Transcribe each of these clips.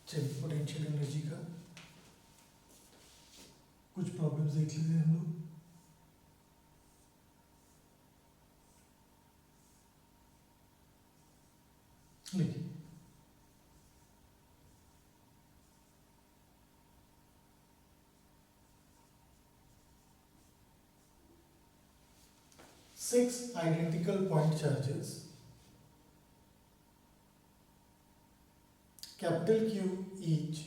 चलिए potential energy का कुछ प्रॉब्लम्स देख लेते हैं हम लोग। देखिए 6 identical point charges, capital Q each,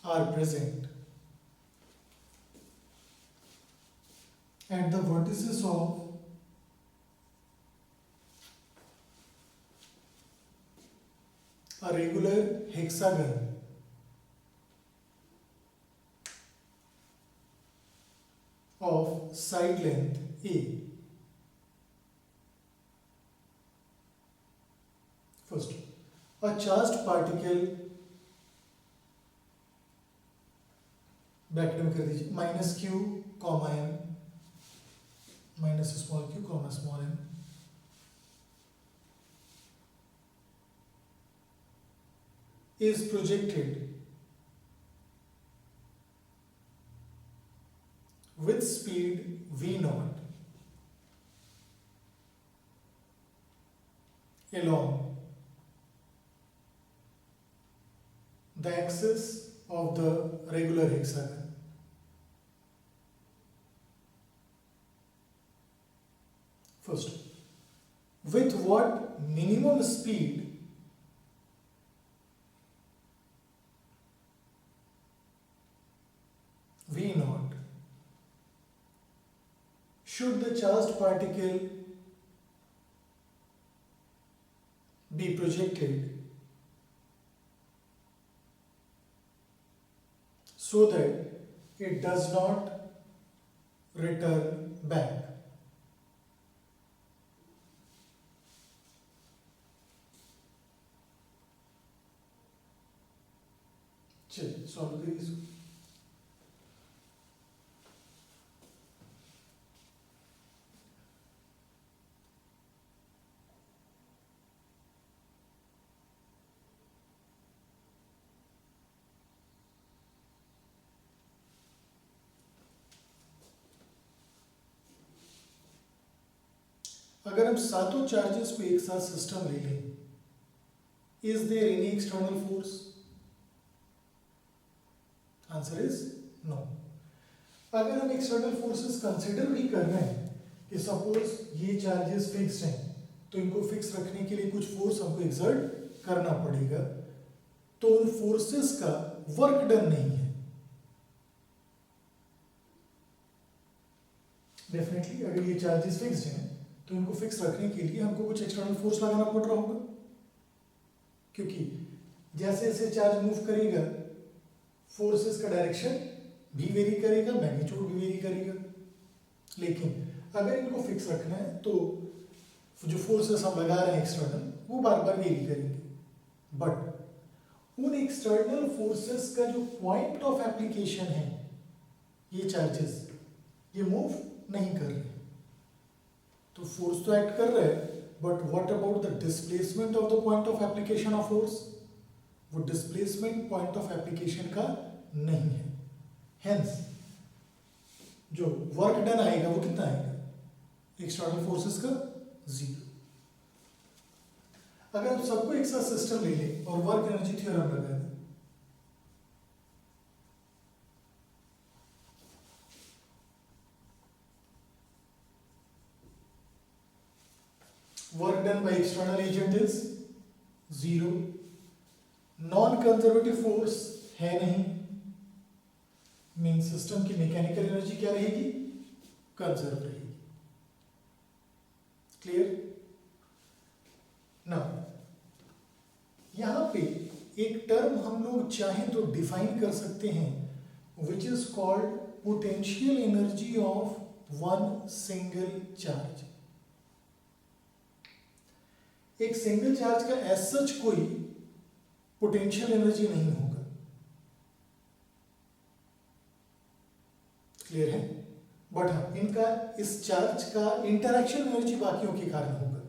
are present at the vertices of a regular hexagon of side length A. First, a charged particle, bracket में कर दीजिए minus q comma m, minus small q comma small m, is projected with speed v naught along the axis of the regular hexagon. First, with what minimum speed v naught should the charged particle be projected so that it does not return back? चलिए solve करिए इसको। अगर हम सातों charges को एक साथ system ले लें, is there any external force? Answer is no. अगर हम एक्सटर्नल फोर्सेस कंसिडर भी कर रहे हैं कि सपोज ये चार्जेस फिक्स्ड हैं, तो इनको फिक्स रखने के लिए कुछ फोर्स हमको एक्सर्ट करना पड़ेगा, तो उन फोर्सेस का वर्क डन नहीं है। डेफिनेटली अगर ये चार्जेस फिक्स्ड हैं तो इनको फिक्स रखने के लिए हमको कुछ एक्सटर्नल फोर्स लगाना पड़ रहा होगा, क्योंकि जैसे जैसे चार्ज मूव करेगा फोर्सेस का डायरेक्शन भी वेरी करेगा, मैग्नीट्यूड भी वेरी करेगा। लेकिन अगर इनको फिक्स रखना है तो जो फोर्सेस हम लगा रहे हैं एक्सटर्नल, वो बार बार वेरी करेंगे, बट उन एक्सटर्नल फोर्सेस का जो पॉइंट ऑफ एप्लीकेशन है, ये चार्जेस ये मूव नहीं कर रहे। तो फोर्स तो एक्ट कर रहा है, but what about the displacement of the point of application of force? वो डिस्प्लेसमेंट पॉइंट ऑफ एप्लीकेशन का नहीं है। हेंस जो वर्क डन आएगा वो कितना आएगा? एक्सटर्नल फोर्सेस का 0। अगर हम सबको एक साथ सिस्टम ले लें और वर्क एनर्जी थ्योरम लगा दें, work done by external agent is 0, non conservative force है नहीं, मीन सिस्टम की मैकेनिकल एनर्जी क्या रहेगी? कंजर्व रहेगी। क्लियर? नाउ यहां पे एक टर्म हम लोग चाहें तो डिफाइन कर सकते हैं, which is called potential energy of one single charge. एक सिंगल चार्ज का एज सच कोई पोटेंशियल एनर्जी नहीं होगा। क्लियर है? बट हाँ, इनका इस चार्ज का इंटरैक्शन एनर्जी बाकियों के कारण होगा।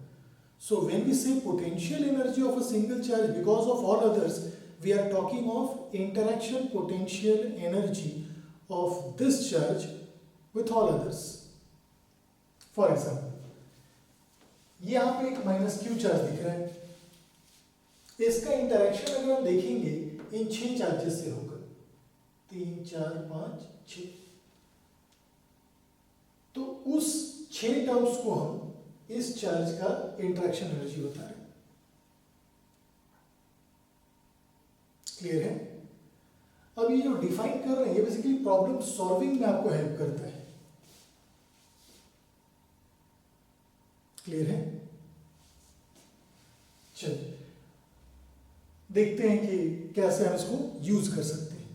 So when we say potential energy of a single charge because of all others, we are talking of interaction potential energy of this charge with all others. For example, ये यहाँ पे एक minus Q charge दिख रहा है, इसका interaction अगर हम देखेंगे इन 6 चार्जेस से होगा, 3 4 5 6, तो उस 6 टर्म्स को हम इस चार्ज का इंटरेक्शन एनर्जी बता रहे हैं। क्लियर है? अब ये जो डिफाइन कर रहे हैं ये बेसिकली प्रॉब्लम सॉल्विंग में आपको हेल्प करता है। क्लियर है? चलिए देखते हैं कि कैसे हम इसको यूज कर सकते हैं।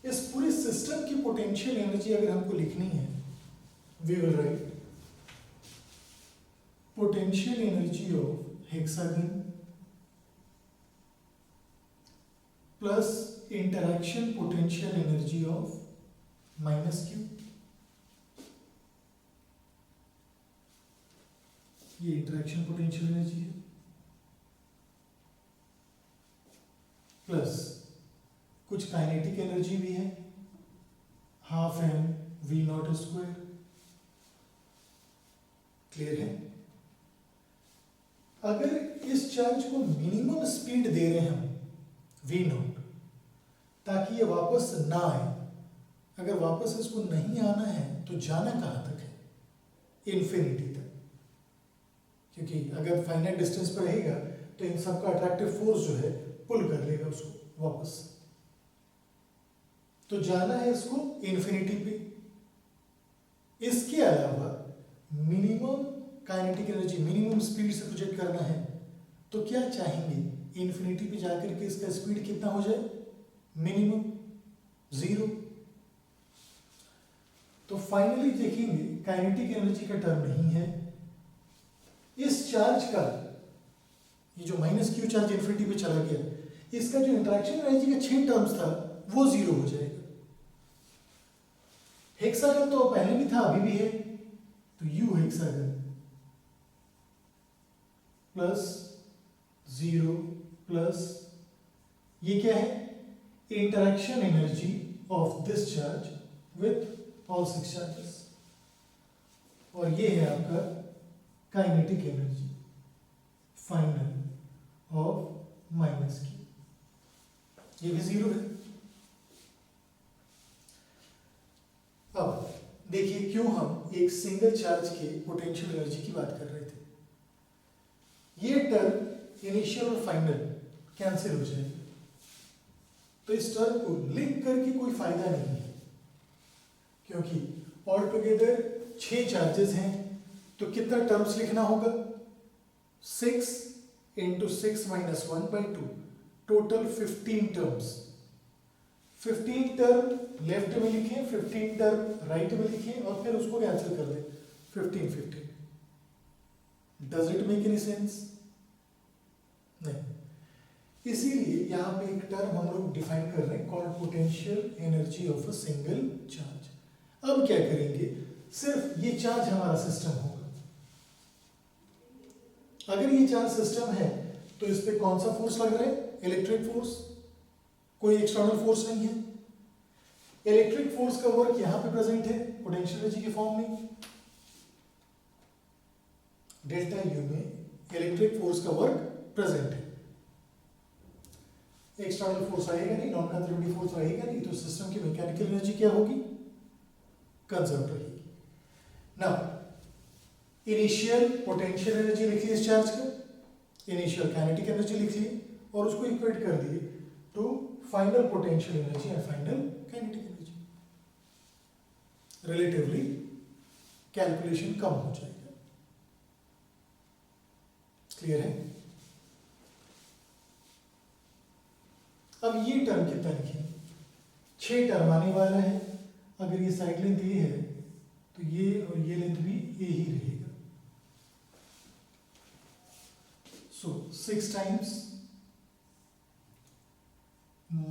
इस पूरे सिस्टम की पोटेंशियल एनर्जी अगर हमको लिखनी है, we will write potential energy of hexagon plus interaction potential energy of minus q. ये इंटरैक्शन पोटेंशियल एनर्जी है, प्लस कुछ काइनेटिक एनर्जी भी है, half M we not square. Clear है? अगर इस चार्ज को मिनिमम स्पीड दे रहे हैं हम वी नॉट, ताकि ये वापस ना आए, अगर वापस इसको नहीं आना है तो जाना कहां तक है? इन्फिनिटी तक, क्योंकि अगर फाइनाइट डिस्टेंस पर रहेगा तो इन सब का अट्रैक्टिव फोर्स जो है पुल कर लेगा उसको वापस, तो जाना है इसको इन्फिनिटी पे। इसके अलावा minimum kinetic energy, minimum speed से प्रोजेक्ट करना है तो क्या चाहेंगे? इन्फिनिटी पे जाकर के इसका स्पीड कितना हो जाए? मिनिमम 0। तो फाइनली देखेंगे काइनेटिक एनर्जी का टर्म नहीं है, इस चार्ज का ये जो माइनस क्यू चार्ज इन्फिनिटी पे चला गया, इसका जो इंटरेक्शन एनर्जी का 6 टर्म्स था वो 0 हो जाएगा। हेक्सागन तो पहले भी था अभी भी है, तो यू हेक्सागन प्लस 0 प्लस ये क्या है? Interaction energy of this charge with all 6 charges, और ये है आपका kinetic energy final of minus q, ये भी 0 है। अब देखिए क्यों हम एक सिंगल चार्ज के पोटेंशियल एनर्जी की बात कर रहे थे। ये टर्म इनिशियल और फाइनल कैंसिल हो जाएगा, तो इस टर्म को लिंक करके कोई फायदा नहीं है, क्योंकि ऑल टुगेदर 6 चार्जेस हैं, तो कितना टर्म्स लिखना होगा? 6 × 6 - 1/2, टोटल 15 टर्म्स। 15 टर्म लेफ्ट में लिखें, 15 टर्म राइट में लिखें, और फिर उसको कैंसिल कर दें 15 15। Does it make any sense? नहीं। इसीलिए यहां पे एक टर्म हम लोग डिफाइन कर रहे हैं called potential energy of a single charge. अब क्या करेंगे? सिर्फ ये चार्ज हमारा सिस्टम होगा। अगर ये चार्ज सिस्टम है तो इस पे कौन सा फोर्स लग रहा है? इलेक्ट्रिक फोर्स, कोई एक्सटर्नल फोर्स नहीं है। इलेक्ट्रिक फोर्स का वर्क यहां पे प्रेजेंट है पोटेंशियल एनर्जी के फॉर्म में, डेल्टा यू में इलेक्ट्रिक फोर्स का वर्क प्रेजेंट है। एक्सटर्नल फोर्स आएगा नहीं, नॉन कंजर्वेटिव फोर्स रहेगा नहीं, तो सिस्टम की मैकेनिकल एनर्जी क्या होगी? कंजर्व रहेगी। नाउ इनिशियल पोटेंशियल एनर्जी लिख ली इस चार्ज का, इनिशियल काइनेटिक एनर्जी लिख ली और उसको इक्वेट कर दिए to final potential energy and final kinetic energy. Relatively calculation कम हो जाएगा। क्लियर है? अब ये टर्म कितना लिखें? 6 टर्म आने वाला है। अगर ये साइड लेंथ ए है तो ये और ये लेंथ भी ए ही रहेगा। So 6 times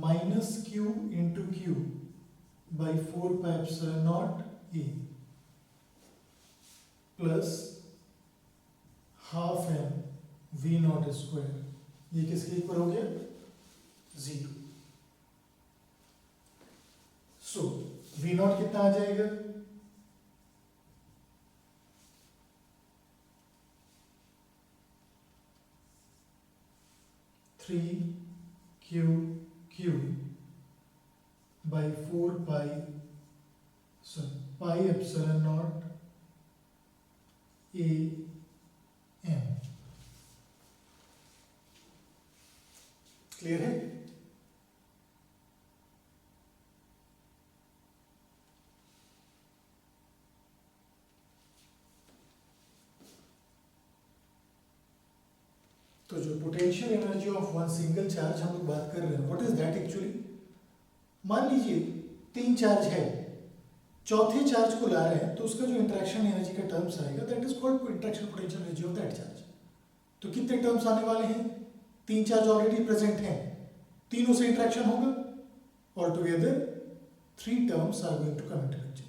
minus q into q by 4 pi epsilon naught e plus half M we not square, ये किसके इक्वल हो गया? 0। सो वी नॉट कितना आ जाएगा? 3q³ by 4 pi epsilon naught a m। Clear है? तो जो potential energy of one single charge हम लोग बात कर रहे हैं, व्हाट इज दैट एक्चुअली? मान लीजिए 3 चार्ज है, चौथे चार्ज को ला रहे हैं, तो उसका जो इंटरेक्शन एनर्जी का टर्म्स आएगा that is called interaction potential energy of that charge. तो कितने टर्म्स आने वाले हैं? 3 चार्ज ऑलरेडी प्रेजेंट हैं, तीनों से इंटरेक्शन होगा, all together 3 terms are going to come into picture.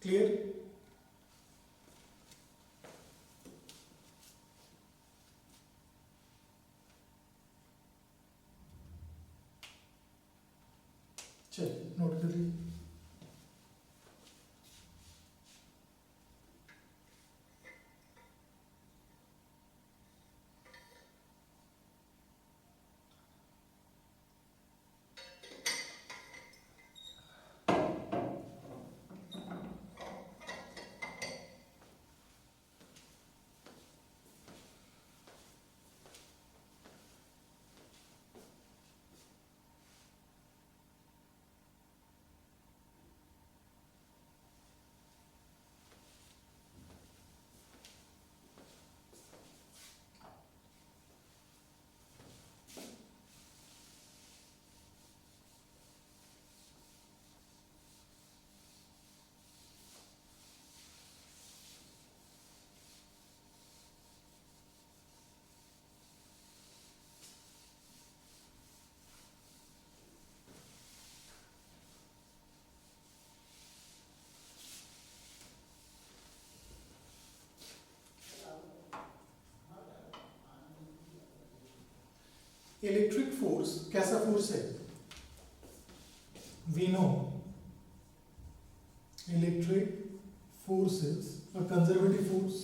Clear? चलिए नोट कर लीजिए। इलेक्ट्रिक फोर्स कैसा फोर्स है? We know electric force is a conservative force.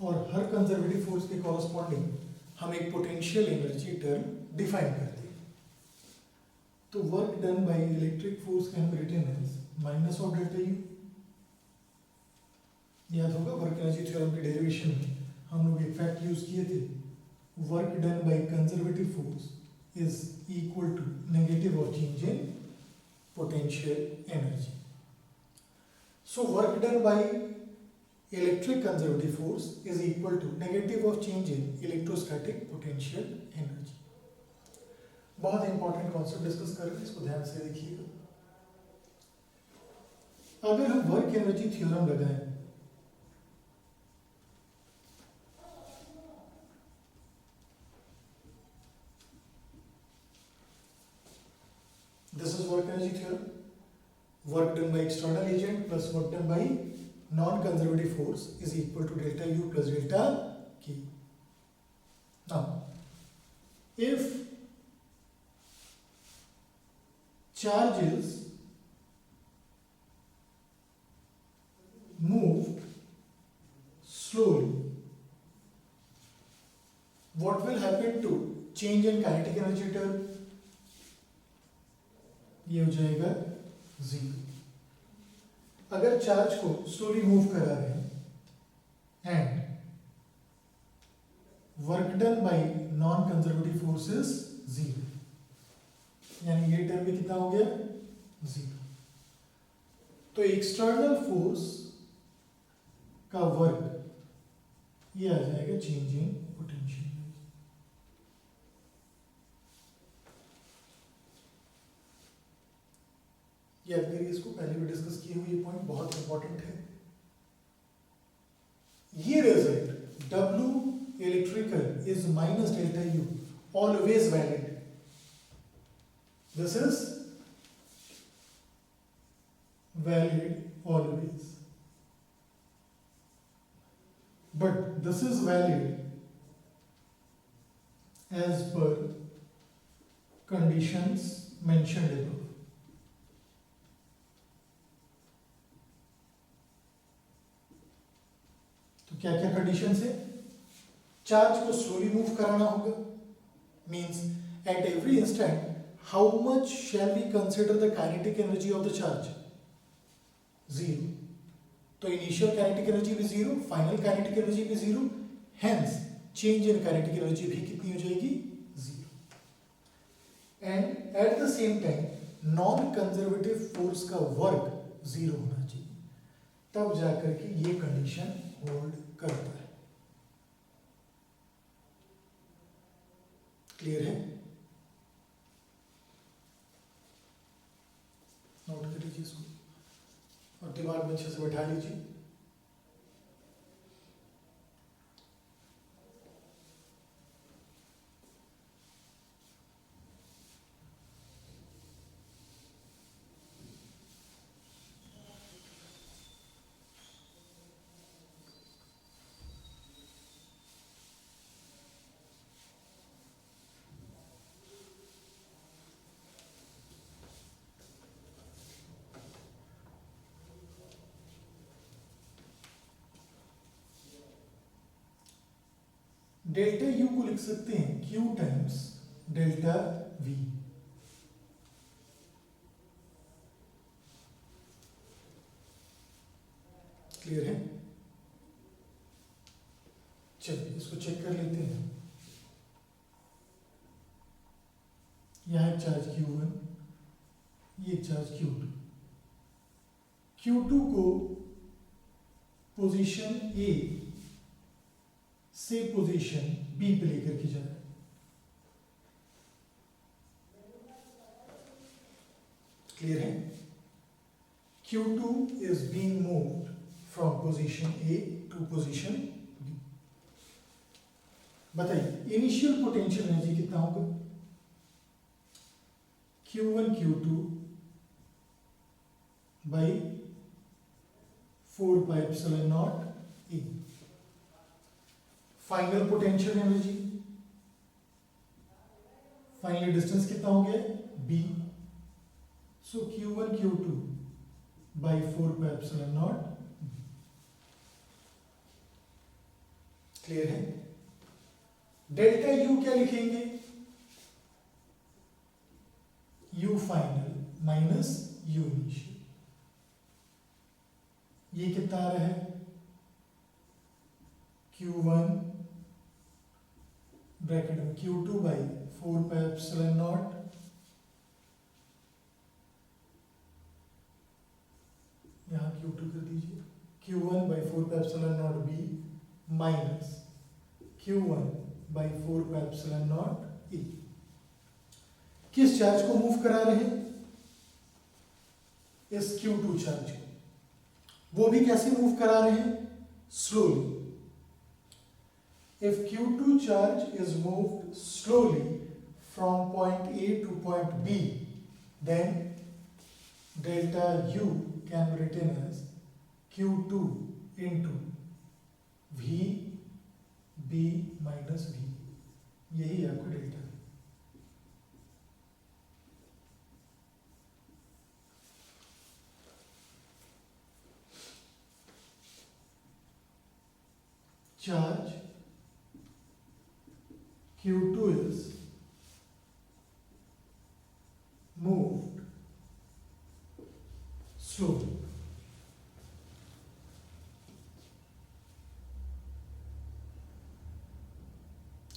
और हर कंजर्वेटिव फोर्स के कॉरस्पॉन्डिंग हम एक पोटेंशियल एनर्जी टर्म डिफाइन करते हैं। तो work done by electric force can be written as minus of delta U. याद होगा वर्क एनर्जी थ्योरम के डेरिवेशन में हम लोग एक फैक्ट यूज किए थे, work done by conservative force is equal to negative of change in potential energy. So work done by electric conservative force is equal to negative of change in electrostatic potential energy. बहुत important concept discuss कर रहे हैं, इसको ध्यान से देखिएगा। अगर हम वर्क एनर्जी थ्योरम लगाएं, this is work energy theorem, work done by external agent plus work done by non-conservative force is equal to delta U plus delta K. Now, if charges move slowly, what will happen to change in kinetic energy term? ये हो जाएगा 0। अगर charge को slowly move करा रहे हैं and work done bye non conservative forces 0, यानी ये टर्म भी कितना हो गया? 0। तो एक्सटर्नल फोर्स का वर्क ये आ जाएगा चेंज इन पोटेंशियल। याद करिए, इसको पहले भी डिस्कस किए हुए, ये पॉइंट बहुत इंपॉर्टेंट है। ये result W electrical is minus delta U always valid. This is valid always, but this is valid as per conditions mentioned above. तो क्या क्या कंडीशन है? चार्ज को स्लोली मूव कराना होगा, means at every instant how much shall we consider the kinetic energy of the charge? Zero. तो initial kinetic energy भी zero, final kinetic energy भी zero, hence change in kinetic energy भी कितनी हो जाएगी? Zero. And at the same time non conservative force का work zero होना चाहिए, तब जाकर के ये कंडीशन होल्ड करता है. क्लियर है? नोट कर लीजिए इसको और दिमाग में अच्छे से बैठा लीजिए. डेल्टा यू को लिख सकते हैं Q times delta we. Clear है? चलिए इसको चेक कर लेते हैं. यहां एक चार्ज Q1, ये एक चार्ज Q2. Q2 को पोजीशन A से पोजीशन B पे लेकर के जाए. क्लियर है? Q2 is being moved from position A to position B. बताइए इनिशियल पोटेंशियल एनर्जी कितना होगा? Q1 Q2 by 4 pi epsilon naught E. Final potential energy, final distance कितना हो गया? B. So Q1 Q2 by 4 pi epsilon naught. Clear है? Delta U क्या लिखेंगे? U final minus U initial. ये कितना आ रहा है? Q1 ब्रैकेट में Q2 by 4 pi epsilon naught यहाँ Q2 कर दीजिए. Q1 by 4 pi epsilon naught B minus Q1 by 4 pi epsilon naught E. किस चार्ज को मूव करा रहे हैं? इस Q2 चार्ज को. वो भी कैसे मूव करा रहे हैं? Slowly. If Q2 charge is moved slowly from point A to point B, then delta U can be written as Q2 into VB minus V. यही आपका डेल्टा है. Charge Q2 is moved slowly.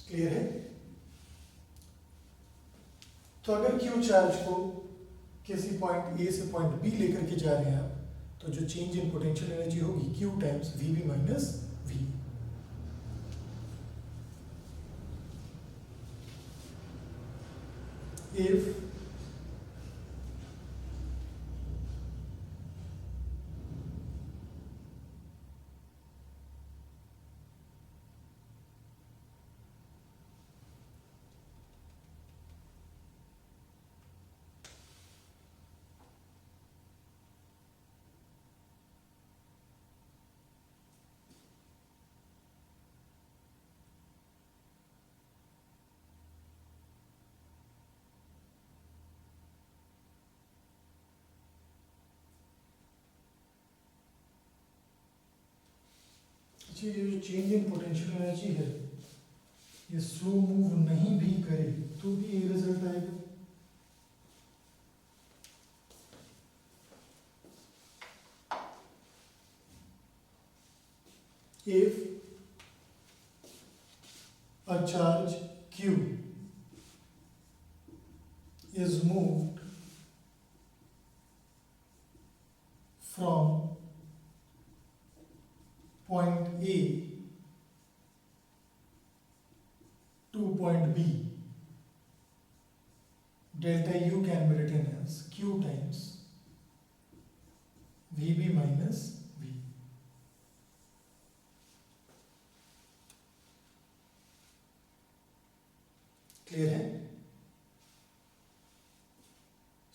Clear है? तो अगर Q charge को किसी point A से point B लेकर के जा रहे हैं आप, तो जो चेंज इन पोटेंशियल एनर्जी होगी Q times VB minus V. If अच्छा, ये जो चेंज इन पोटेंशियल एनर्जी है ये स्लो मूव नहीं भी करे तो भी ये रिजल्ट आएगा। If a charge Q is moved from point A to point B, delta U can be written as Q times VB minus V. Clear है?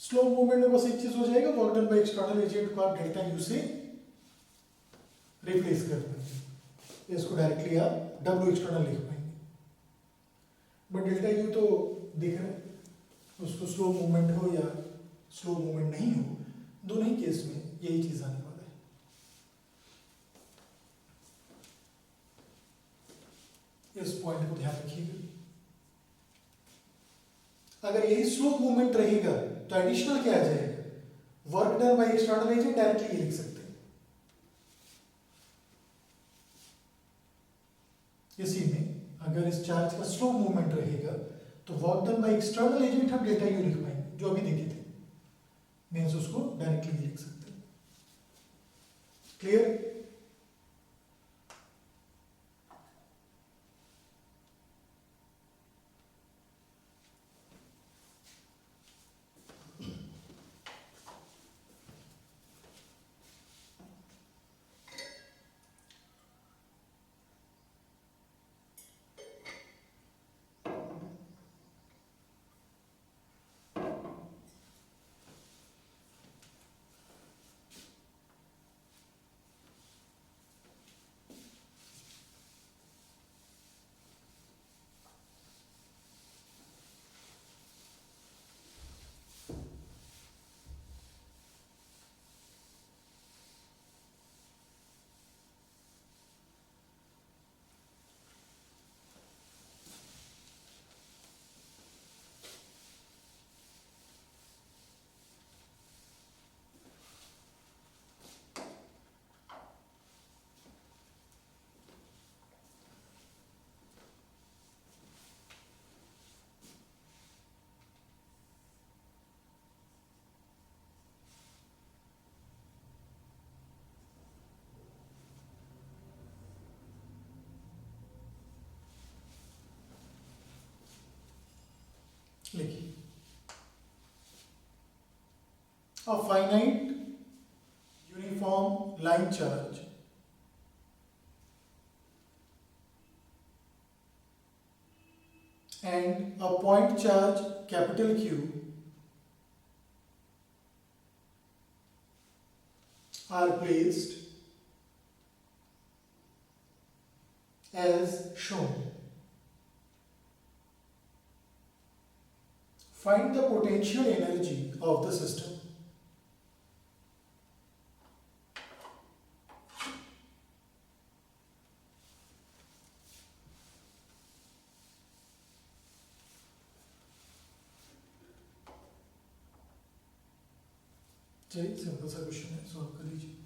स्लो मूवमेंट में बस एक चीज हो जाएगा, work done by external agent को आप delta U से रिप्लेस कर पाएंगे, इसको डायरेक्टली आप डब्ल्यू एक्सटर्नल लिख पाएंगे। बट डेल्टा यू तो दिख रहा है, उसको स्लो मूवमेंट हो या स्लो मूवमेंट नहीं हो, दोनों ही केस में यही चीज आने वाला है। इस पॉइंट को ध्यान रखिएगा। अगर यही स्लो मूवमेंट रहेगा तो एडिशनल क्या आ जाएगा, work done by external agent, directly ये लिख सकते हैं। इसी में अगर इस चार्ज का स्लो मूवमेंट रहेगा तो work done by external agent हम डेल्टा यू लिख पाएंगे, जो अभी देखे थे, मीन्स उसको डायरेक्टली लिख सकते हैं। क्लियर? लिखिए, a finite uniform line charge and a point charge capital Q are placed as shown. Find the potential energy of the system. चलिए सिंपल सा क्वेश्चन है, सॉल्व कर लीजिए।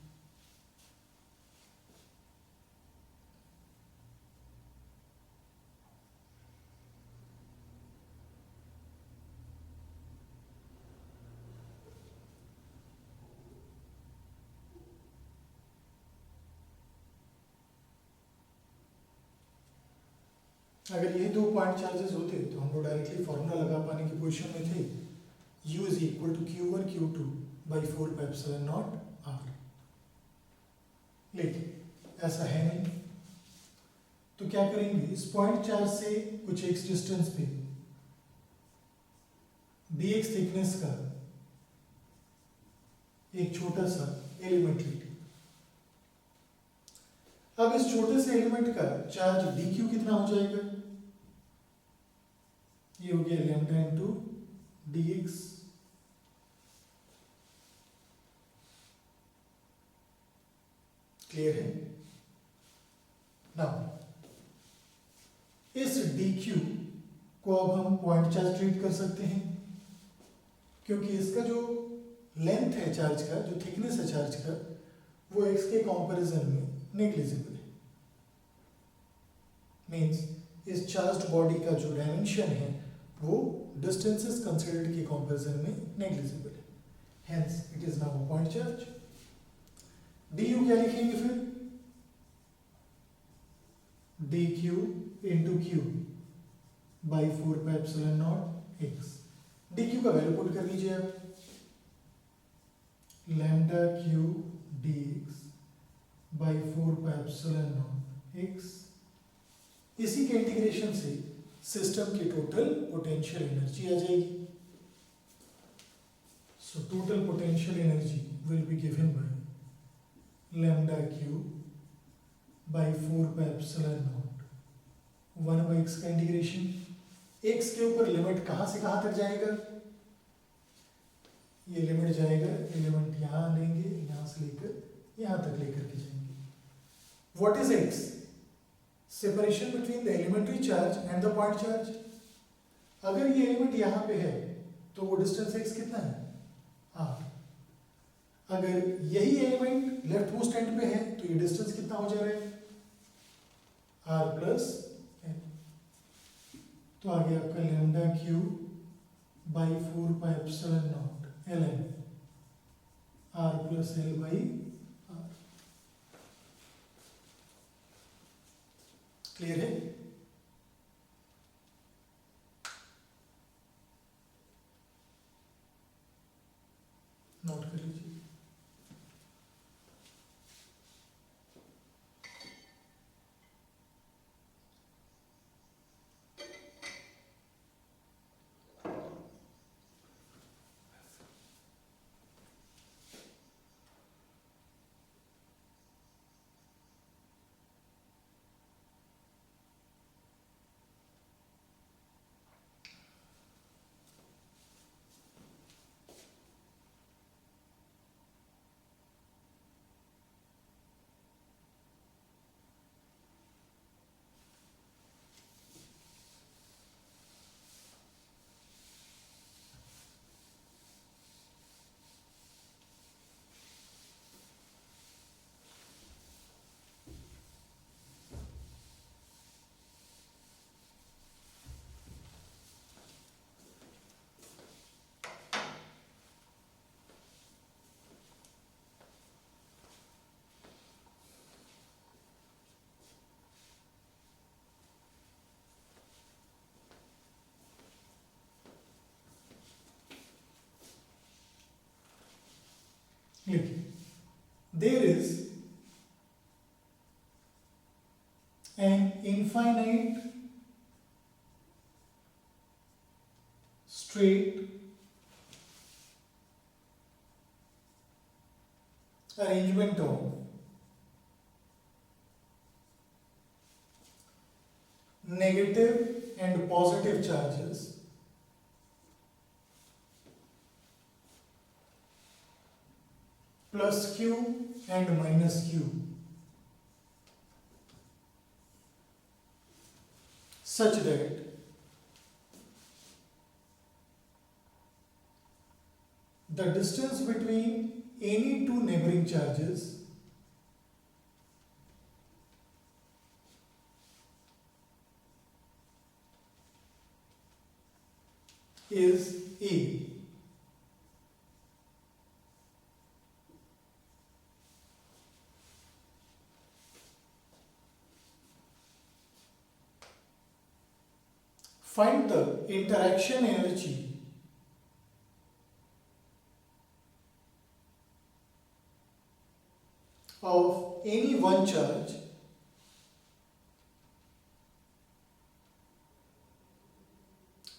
अगर ये दो पॉइंट चार्जेस होते तो हम लोग डायरेक्टली फॉर्मूला लगा पाने की पोजीशन में थे, U is equal to Q1 Q2 by 4πε0 R। लेकिन ऐसा है नहीं, तो क्या करेंगे, इस पॉइंट चार्ज से कुछ x डिस्टेंस पे dx थिकनेस का एक छोटा सा एलिमेंट लेंगे। अब इस छोटे से एलिमेंट का चार्ज dq कितना हो जाएगा, ये हो गया लैम्डा इंटू dx। क्लियर है? नाउ इस dq को अब हम पॉइंट चार्ज ट्रीट कर सकते हैं, क्योंकि इसका जो लेंथ है चार्ज का, जो थिकनेस है चार्ज का, वो x के कंपैरिजन में नेग्लिजिबल है। मीन्स इस चार्ज्ड बॉडी का जो डायमेंशन है वो डिस्टेंसेस कंसिडर्ड के कंपैरिजन में नेग्लिजिबल है, hence it is now a point charge. du क्या लिखेंगे फिर? dq into q by 4 pi epsilon naught x। dq का वैल्यू पुट कर लीजिए आप, lambda q dx by 4 pi epsilon naught x। इसी के इंटीग्रेशन से सिस्टम की टोटल पोटेंशियल एनर्जी आ जाएगी। So total potential energy will be given by lambda q by 4 pi epsilon naught 1 by x का integration. x के ऊपर limit कहाँ से कहाँ तक जाएगा? ये लिमिट जाएगा, एलिमेंट यहाँ लेंगे, यहाँ से लेकर यहाँ तक लेकर के जाएंगे। What is x? Separation between the elementary charge and the point charge. अगर ये एलिमेंट यहाँ पे है तो वो डिस्टेंस x कितना है? r। अगर यही एलिमेंट लेफ्ट मोस्ट एंड पे है तो ये डिस्टेंस कितना हो जा रहा है? r plus n। तो आगे आपका lambda Q by 4 pi epsilon not ln r plus l by r। Clear है? नोट कर लीजिए। There is an infinite straight arrangement of negative and positive charges plus q and minus q such that the distance between any two neighboring charges is a। Find the interaction energy of any one charge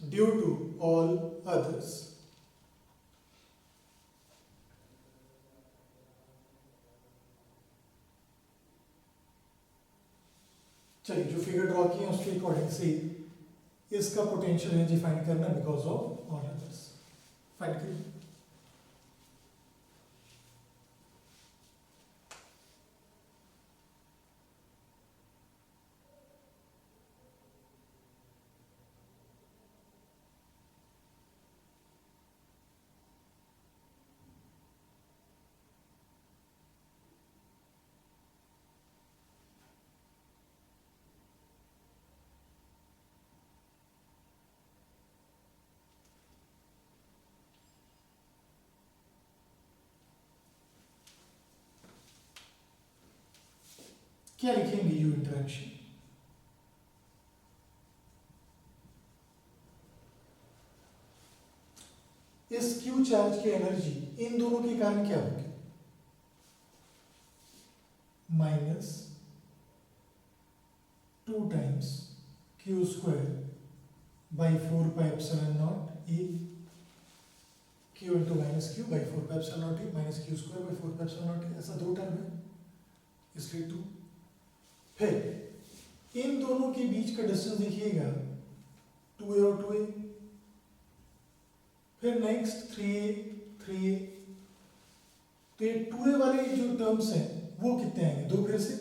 due to all others। चलिए, जो figure draw किए उसके according से इसका potential energy find करना because of all others. Find करिए। क्या लिखेंगे यू इंटरेक्शन, इस क्यू चार्ज की एनर्जी इन दोनों के कारण क्या होगी, minus 2 times Q square by 4 pi epsilon not a, Q into minus Q by 4 pi epsilon not a minus Q square by 4 pi epsilon not a, ऐसा 2 term है इसलिए 2। फिर इन दोनों के बीच का डिस्टेंस देखिएगा 2a और 2a, फिर नेक्स्ट 3a 3a, तो ये 2a वाले जो टर्म्स हैं वो कितने आएंगे, दो फिर से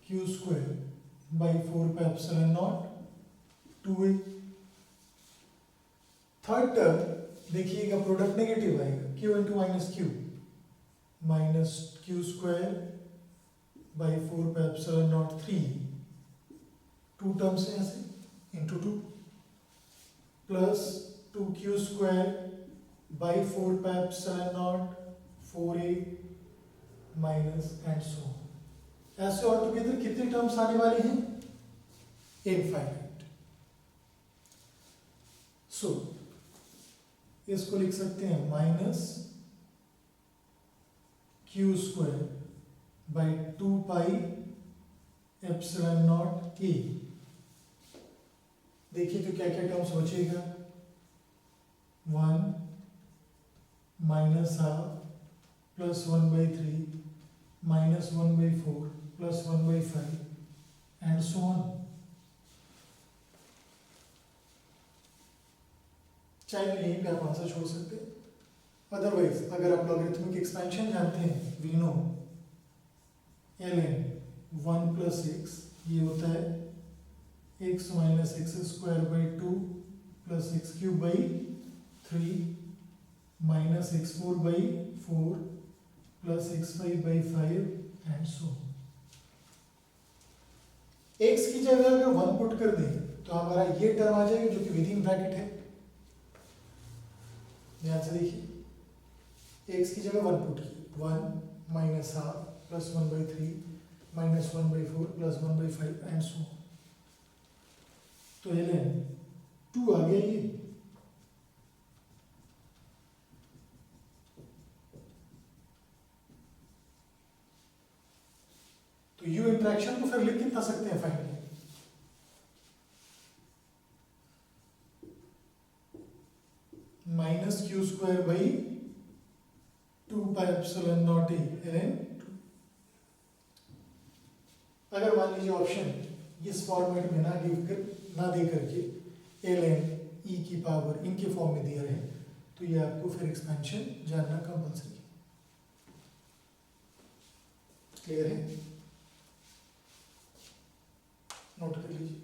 Q square by 4 pi epsilon not 2a। Third term देखिएगा प्रोडक्ट नेगेटिव आएगा, Q into minus Q, minus Q square by 4 pi epsilon not 3, 2 terms हैं ऐसे into 2, plus 2q square by 4 pi epsilon not 4a minus and so, ऐसे all together कितने terms आने वाले हैं, infinite. सो इसको लिख सकते हैं minus Q square by 2 pi epsilon not a. देखिए तो क्या क्या टर्म्स बचेगा, 1 minus half plus 1/3 minus 1/4 plus 1/5 and so on. चाहे यहीं पे आप आंसर छोड़ सकते हैं, अदरवाइज अगर आप लॉगरिथमिक एक्सपेंशन जानते हैं, we know ln 1 plus x ये होता है x minus x square by 2 plus x cube by 3 minus x4 by 4 plus x5 by 5 and so. x की जगह अगर 1 पुट कर दें तो हमारा ये टर्म आ जाएगा जो कि विद इन ब्रैकेट है, ध्यान से देखिए, x की जगह 1 पुट की, 1 minus half plus 1/3 minus 1/4 plus 1/5 and so, तो ln 2 आ गया ये। तो यू इंटरेक्शन को फिर लिख कितना सकते हैं finally, minus Q square by 2 pi epsilon not a ln 2। अगर मान लीजिए ऑप्शन इस फॉर्मेट में ना दे करके ln e की पावर इनके फॉर्म में दिया है, तो ये आपको फिर एक्सपेंशन जानना कंपल्सरी है। क्लियर है, नोट कर लीजिए।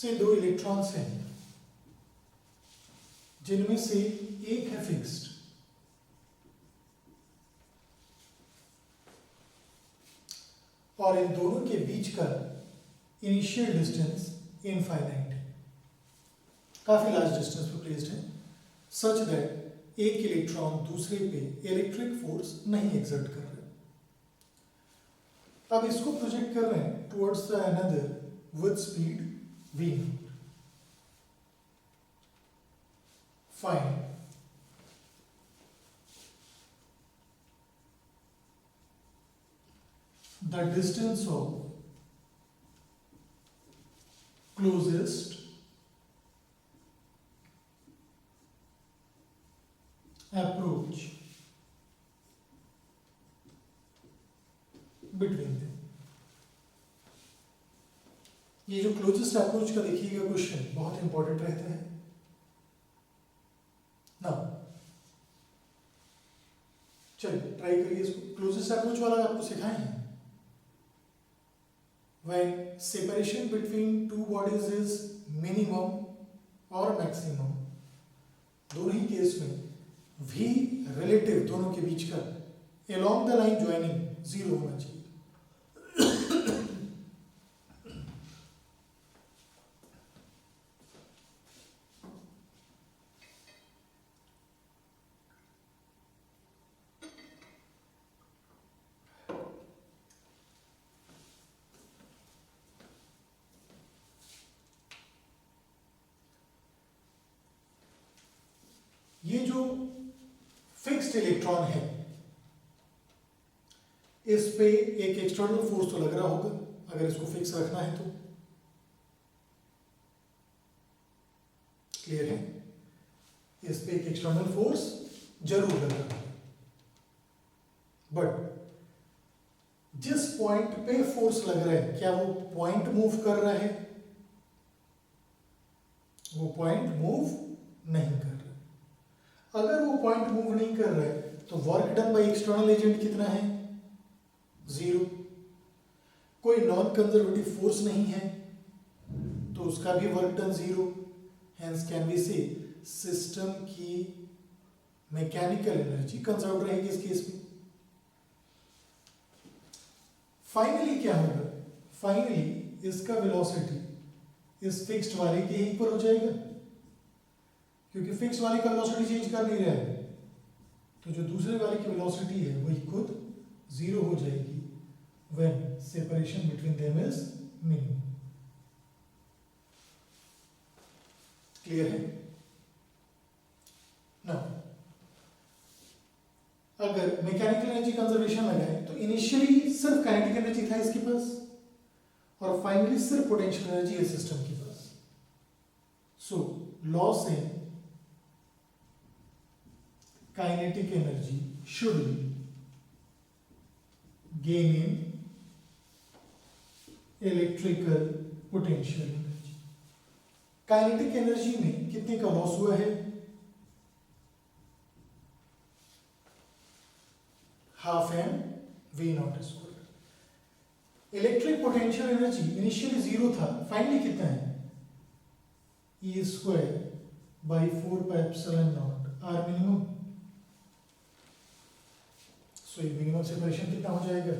से दो इलेक्ट्रॉन्स हैं जिनमें से एक है फिक्स्ड और इन दोनों के बीच का इनिशियल डिस्टेंस इनफाइनाइट है, काफी लार्ज डिस्टेंस पे प्लेस्ड है, सच दैट एक इलेक्ट्रॉन दूसरे पे इलेक्ट्रिक फोर्स नहीं एक्सर्ट कर रहे। अब इसको प्रोजेक्ट कर रहे हैं towards the another with speed v not. Find the distance of closest approach between them। ये जो क्लोजेस्ट अप्रोच का देखिएगा क्वेश्चन बहुत इंपॉर्टेंट रहता है ना। चलिए ट्राई करिए इसको। क्लोजेस्ट अप्रोच वाला आपको सिखाए हैं। When separation between two bodies is minimum or maximum, दोनों ही केस में v रिलेटिव दोनों के बीच का along the line joining 0 होना चाहिए। ये जो फिक्स्ड इलेक्ट्रॉन है इस पे एक एक्सटर्नल फोर्स तो लग रहा होगा अगर इसको फिक्स रखना है तो। क्लियर है? इस पे एक एक्सटर्नल फोर्स जरूर लग रहा है, बट जिस पॉइंट पे फोर्स लग रहा है क्या वो पॉइंट मूव कर रहा है? वो पॉइंट मूव नहीं कर रहा। अगर वो पॉइंट मूव नहीं कर रहा है तो work done by external agent कितना है? 0। कोई नॉन कंजर्वेटिव फोर्स नहीं है तो उसका भी work done 0। Hence can we say system की मैकेनिकल एनर्जी कंजर्व रहेगी इस केस में। फाइनली क्या होगा? फाइनली इसका वेलोसिटी इस फिक्स्ड वाले के इक्वल हो जाएगा, क्योंकि फिक्स वाले का वेलोसिटी चेंज कर नहीं रहा है, तो जो दूसरे वाले की वेलोसिटी है वही खुद 0 हो जाएगी when separation between them is minimum। Clear है ना? अगर मैकेनिकल एनर्जी कंजर्वेशन लगाए तो इनिशियली सिर्फ काइनेटिक एनर्जी था इसके पास और फाइनली सिर्फ पोटेंशियल एनर्जी है सिस्टम के पास। So loss in kinetic energy should be gain in electrical potential energy। Kinetic energy में कितने का लॉस हुआ है? Half M we not square. Electric potential energy initially 0 था, फाइनली कितना है? E square by 4 pi epsilon not are minimum. So ये minimum separation कितना हो जाएगा?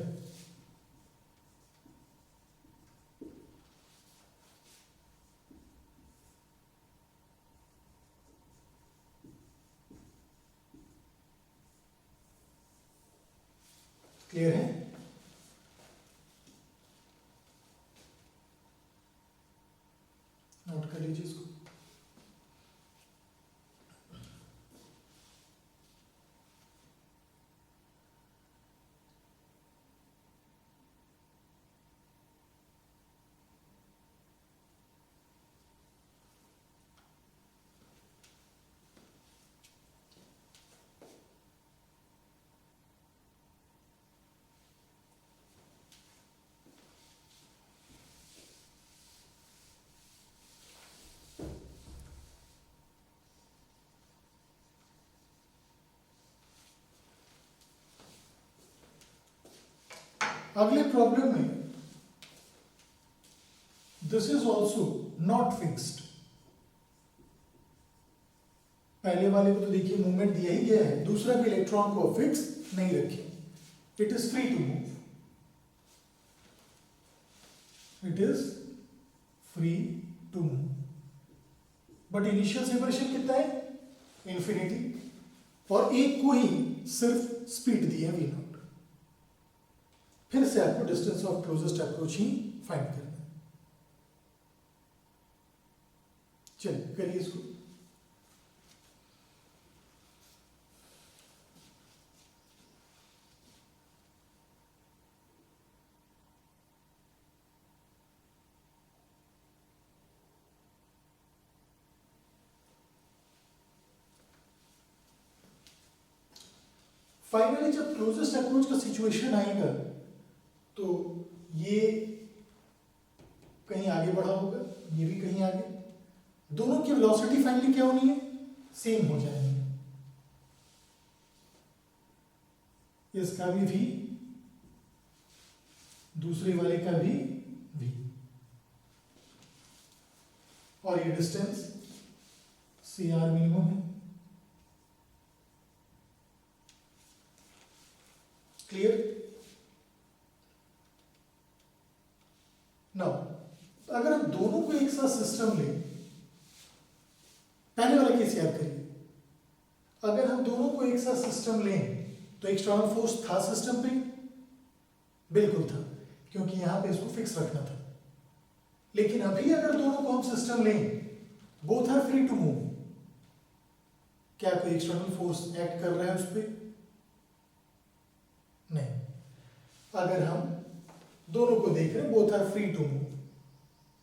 क्लियर है? नोट कर लीजिए इसको। अगले प्रॉब्लम में this is also not fixed. पहले वाले को तो देखिए मूवमेंट दिया ही गया है, दूसरा भी इलेक्ट्रॉन को फिक्स नहीं रखे, it is free to move, it is free to move. But initial separation कितना है? इंफिनिटी, और एक को ही सिर्फ स्पीड दी है v0। फिर से आपको distance of closest approach he find करना है। चलिए करिए इसको। फाइनली जब क्लोजेस्ट अप्रोच का सिचुएशन आएगा तो ये कहीं आगे बढ़ा होगा, ये भी कहीं आगे, दोनों की वेलोसिटी फाइनली क्या होनी है? सेम हो जाएंगे। इसका भी v, दूसरे वाले का भी v, और ये डिस्टेंस CR मिनिमम है। क्लियर? नाउ अगर हम दोनों को एक साथ सिस्टम लें, पहले वाला केस याद करिए, अगर हम दोनों को एक साथ सिस्टम लें तो एक्सटर्नल फोर्स था सिस्टम पे? बिल्कुल था, क्योंकि यहां पे इसको फिक्स रखना था। लेकिन अभी अगर दोनों को हम सिस्टम लें, both are free to move, क्या कोई एक्सटर्नल फोर्स एक्ट कर रहा है उस पर? नहीं। अगर हम दोनों को देख रहे हैं, both are free to move,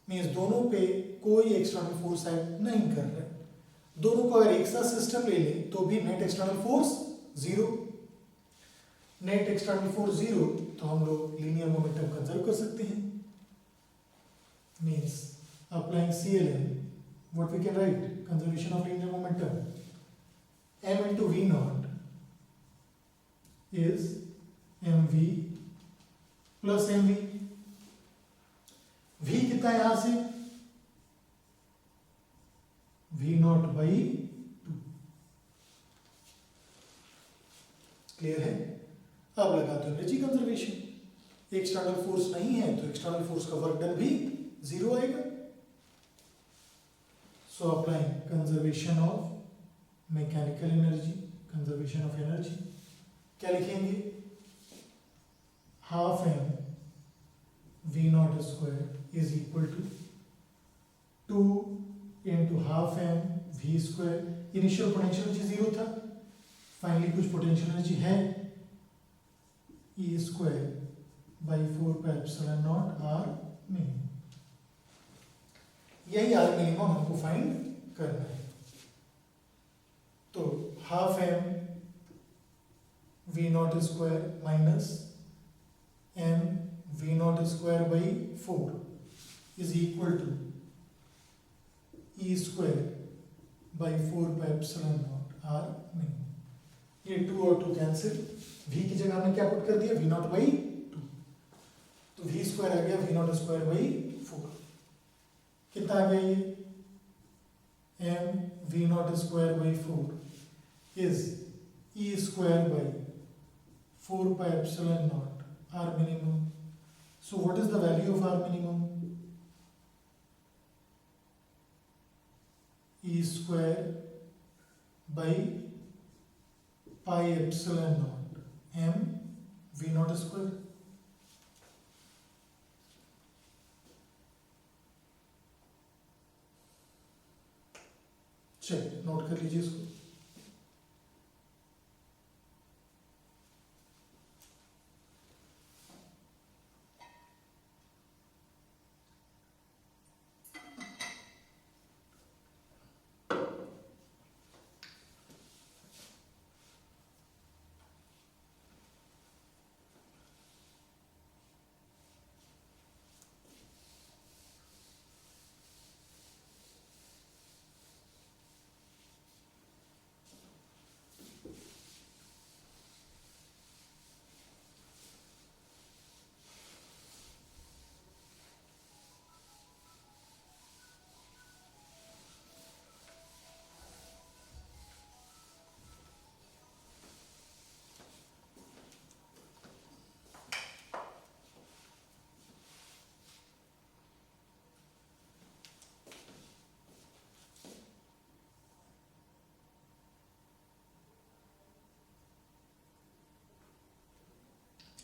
means दोनों पे कोई एक्सटर्नल फोर्स एक्ट नहीं कर रहा है। दोनों को अगर एक साथ सिस्टम ले लें तो भी net external force zero. Net external force zero तो हम लोग लीनियर मोमेंटम कंजर्व कर सकते हैं। Means applying CLM, what we can write? Conservation of linear momentum. M into V0 is mv plus mv। v कितना है यहां से? v0 by 2। क्लियर है? अब लगा दो एनर्जी कंजर्वेशन। एक्सटर्नल फोर्स नहीं है तो एक्सटर्नल फोर्स का वर्क डन भी जीरो आएगा। So applying conservation of mechanical energy, conservation of energy, क्या लिखेंगे? Half m v0 square is equal to 2 into half m v square. Initial potential energy zero था, finally कुछ potential energy है, E square by 4 pi epsilon naught r minimum. यही r minimum हमको find करना है। तो half m v0 square minus m v0 square by 4 is equal to E square by 4 pi epsilon naught r minimum. ये 2 और 2 cancel, v की जगह हमने क्या पुट कर दिया? v0 बाई 2, तो v स्क्वायर आ गया v0 स्क्वायर बाई 4। कितना आ गया ये? m v0 square by 4 is E square by 4 pi epsilon naught r minimum। So what is the value of r minimum? E square by pi epsilon naught m v0 square। चलिए note कर लीजिए इसको।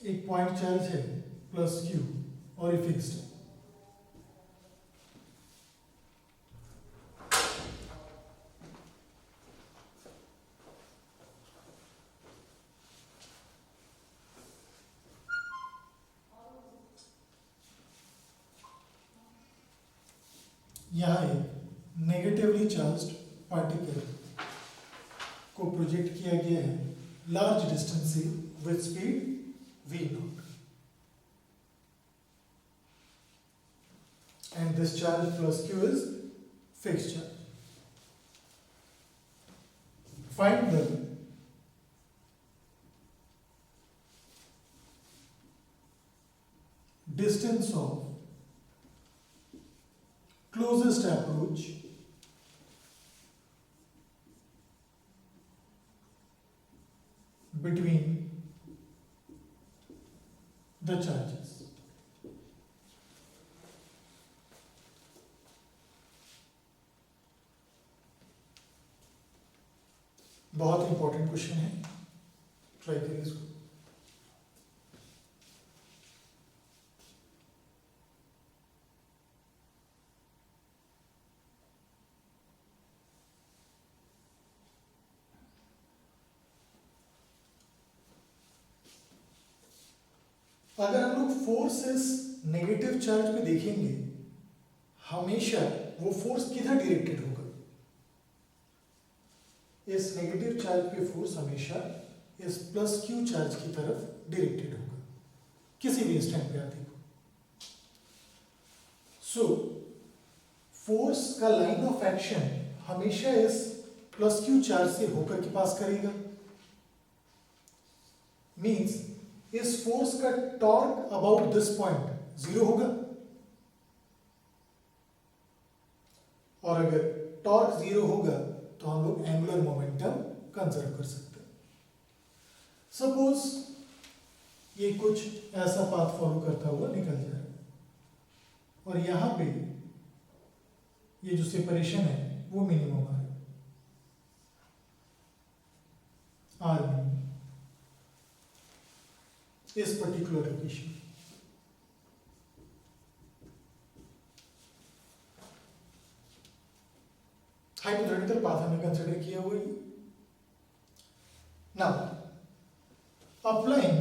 एक point charge है plus Q और ये fixed है। यहाँ एक नेगेटिवली चार्ज्ड पार्टिकल को प्रोजेक्ट किया गया है लार्ज डिस्टेंस से with speed v naught, and this charge plus q is fixed charge. Find the distance of closest approach between the charges. बहुत इंपॉर्टेंट क्वेश्चन है, ट्राई करिए इसको। अगर हम लोग फोर्सेस नेगेटिव चार्ज पे देखेंगे, हमेशा वो फोर्स किधर डायरेक्टेड होगा? इस नेगेटिव चार्ज पे फोर्स हमेशा इस प्लस क्यू चार्ज की तरफ डायरेक्टेड होगा, किसी भी इंस्टेंट पे आप देखो। सो फोर्स का लाइन ऑफ एक्शन हमेशा इस प्लस क्यू चार्ज से होकर के पास करेगा। मींस इस फोर्स का torque about this point zero होगा, और अगर टॉर्क जीरो होगा तो हम लोग एंगुलर मोमेंटम कंजर्व कर सकते हैं। सपोज ये कुछ ऐसा पाथ फॉलो करता हुआ निकल जाए और यहां पे ये जो सेपरेशन है वो मिनिमम आ रहा है, आर मिनिमम इस पर्टिकुलर लोकेशन। हाइपोथेटिकल पाथ हमने कंसिडर किया हुआ है। Now applying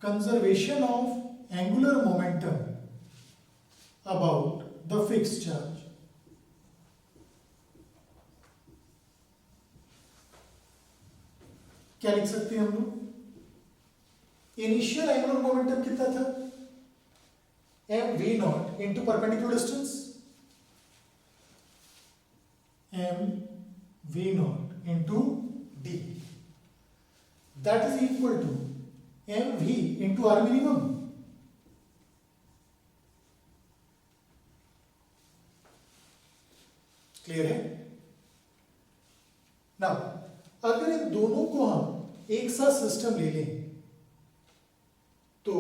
conservation of angular momentum about the fixed charge. क्या लिख सकते हैं हम लोग? इनिशियल एंगुलर मोमेंटम कितना था? mv naught into perpendicular distance, mv naught into d, that is equal to mv into r minimum. Clear है? Now अगर इन दोनों को हम एक साथ सिस्टम ले लें तो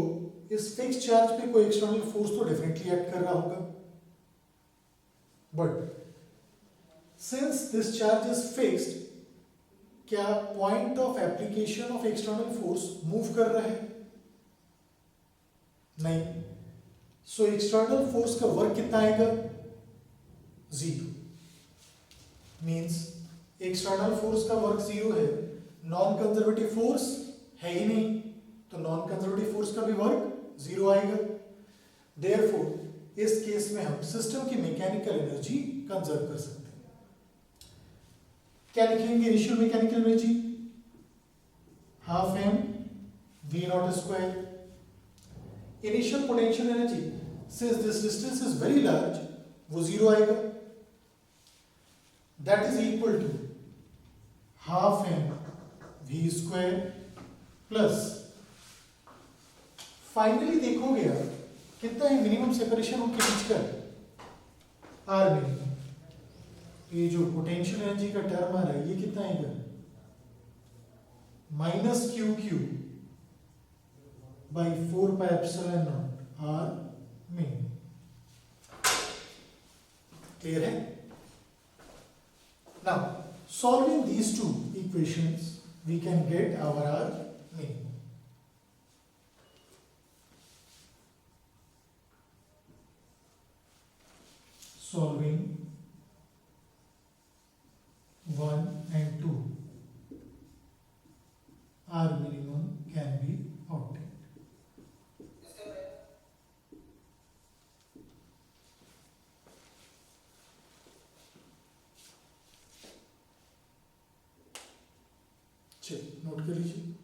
इस फिक्स चार्ज पे कोई एक्सटर्नल फोर्स तो डेफिनेटली एक्ट कर रहा होगा, but since this charge is fixed, क्या point of application of external force move कर रहा है? नहीं। सो एक्सटर्नल फोर्स का वर्क कितना आएगा? जीरो। मींस एक्सटर्नल फोर्स का वर्क जीरो है, नॉन कंजर्वेटिव फोर्स है ही नहीं, तो नॉन कंजर्वेटिव फोर्स का भी वर्क जीरो आएगा। देयरफॉर इस केस में हम सिस्टम की मैकेनिकल एनर्जी कंजर्व कर सकते हैं। क्या लिखेंगे initial mechanical energy? Half M we not square. Initial potential energy since this distance is very large वो जीरो आएगा, that is equal to half M v square plus, finally देखोगे आप कितना है मिनिमम सेपरेशन उनके बीच का? R minimum. ये जो पोटेंशियल एनर्जी का टर्म आ रहा है ये कितना आएगा? Minus q q by 4 pi epsilon not are minimum. Clear है? Now solving these two equations we can get our r minimum. चलिए नोट कर लीजिए।